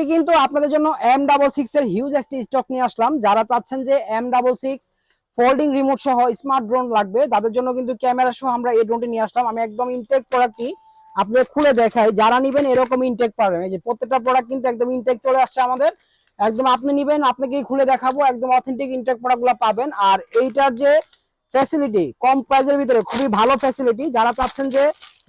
আজকে কিন্তু আপনাদের জন্য M66 এর হিউজ একটি স্টক নিয়ে আসলাম। যারা চাচ্ছেন যে M66 ফোল্ডিং রিমোট সহ স্মার্ট ড্রোন লাগবে তাদের জন্য কিন্তু ক্যামেরা সহ আমরা এই ড্রোনটি নিয়ে আসলাম। আমি একদম ইনটেক প্রোডাক্টটি আপনাদের খুলে দেখাই, যারা নিবেন এরকম ইনটেক পাবেন। এই যে প্রত্যেকটা প্রোডাক্ট কিন্তু একদম ইনটেক চলে আসছে আমাদের। একদম আপনি নিবেন, আপনাকেই খুলে দেখাবো, একদম অথেন্টিক ইনটেক প্রোডাক্টগুলো পাবেন। আর এইটার যে ফ্যাসিলিটি, কম প্রাইসের ভিতরে খুবই ভালো ফ্যাসিলিটি। যারা চাচ্ছেন যে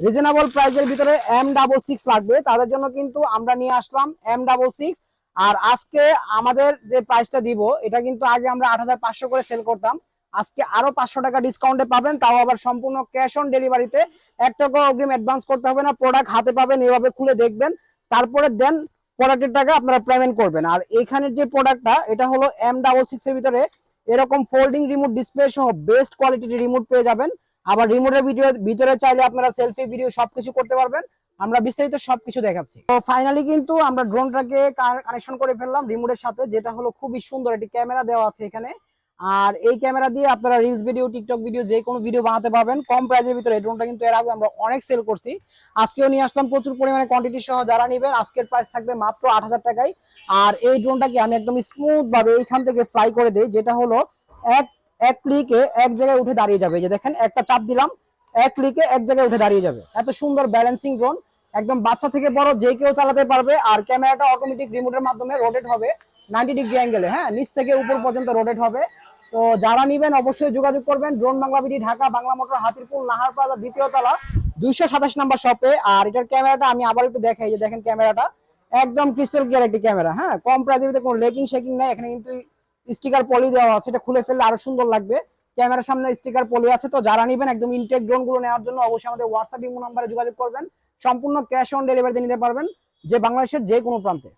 রিজনেবল প্রাইসের ভিতরে M66 লাগবে তাদের জন্য কিন্তু আমরা নিয়ে আসলাম M66। আর আজকে আমাদের যে প্রাইসটা দিব এটা কিন্তু আগে আমরা ৮৫০০ করে সেল করতাম, আজকে আরো ৫০০ টাকা ডিসকাউন্টে পাবেন, তাও আবার সম্পূর্ণ ক্যাশ অন ডেলিভারিতে। ১ টাকা অগ্রিম অ্যাডভান্স করতে হবে না, প্রোডাক্ট হাতে পাবেন, এভাবে খুলে দেখবেন, তারপরে দেন প্রোডাক্টের টাকা আপনারা পেমেন্ট করবেন। আর এইখানের যে প্রোডাক্টটা এটা হলো M66 এর ভিতরে এরকম ফোল্ডিং রিমোট ডিসপ্লে সহ বেস্ট কোয়ালিটির রিমোট পেয়ে যাবেন। আবার রিমোটের ভিতরে চাইলে আপনারা সেলফি ভিডিও সবকিছু করতে পারবেন। আমরা বিস্তারিত সবকিছু দেখাচ্ছি। তো ফাইনালি কিন্তু আমরা ড্রোনটাকে কানেকশন করে ফেললাম রিমোটের সাথে, যেটা হলো খুবই সুন্দর একটি ক্যামেরা দেওয়া আছে এখানে। আর এই ক্যামেরা দিয়ে আপনারা রিলস ভিডিও, টিকটক ভিডিও, যে কোনো ভিডিও বানাতে পারবেন কম প্রাইসের ভিতরে। এই ড্রোনটা কিন্তু এর আগে আমরা অনেক সেল করছি, আজকেও নিয়ে আসলাম প্রচুর পরিমাণে কোয়ান্টিটি সহ। যারা নেবেন আজকের প্রাইস থাকবে মাত্র ৮০০০ টাকায়। আর এই ড্রোনটাকে আমি একদম স্মুথ ভাবে এইখান থেকে ফ্লাই করে দেই, যেটা হলো এক এক ক্লিকে এক জায়গায় উঠে দাঁড়িয়ে যাবে। যে দেখেন একটা চাপ দিলাম, এক ক্লিকে এক জায়গায় উঠে দাঁড়িয়ে যাবে। এত সুন্দর ব্যালেন্সিং ড্রোন, একদম বাচ্চা থেকে বড় যে কেউ চালাতে পারবে। আর ক্যামেরাটা অটোমেটিক রিমোটের মাধ্যমে রোটেট হবে 90 ডিগ্রি অ্যাঙ্গেলে, হ্যাঁ, নিচ থেকে উপর পর্যন্ত রোটেট হবে। তো যারা নিবেন অবশ্যই যোগাযোগ করবেন drone Bangla BD, Dhaka Bangla motor, Hatirpul, Nahar plaza, দ্বিতীয় তলা, 227 নাম্বার শপে। আর এটার ক্যামেরাটা আমি আবার একটু দেখাই, যে দেখেন ক্যামেরাটা একদম ক্রিস্টাল ক্লিয়ার একটি ক্যামেরা, হ্যাঁ, কম প্রাইসের ভিতরে কোনো লেকিং শেকিং নাই। এখানে কিন্তু স্টিকার পলি দেওয়া আছে, এটা খুলে ফেললে আরো সুন্দর লাগবে। ক্যামেরার সামনে স্টিকার পলি আছে। তো যারা নিবেন একদম ইনটেক ড্রোন গুলো নেওয়ার জন্য অবশ্যই আমাদের হোয়াটসঅ্যাপ ইমো নাম্বারে যোগাযোগ করবেন। সম্পূর্ণ ক্যাশ অন ডেলিভারিতে নিতে পারবেন, যে বাংলাদেশের যে কোনো প্রান্তে।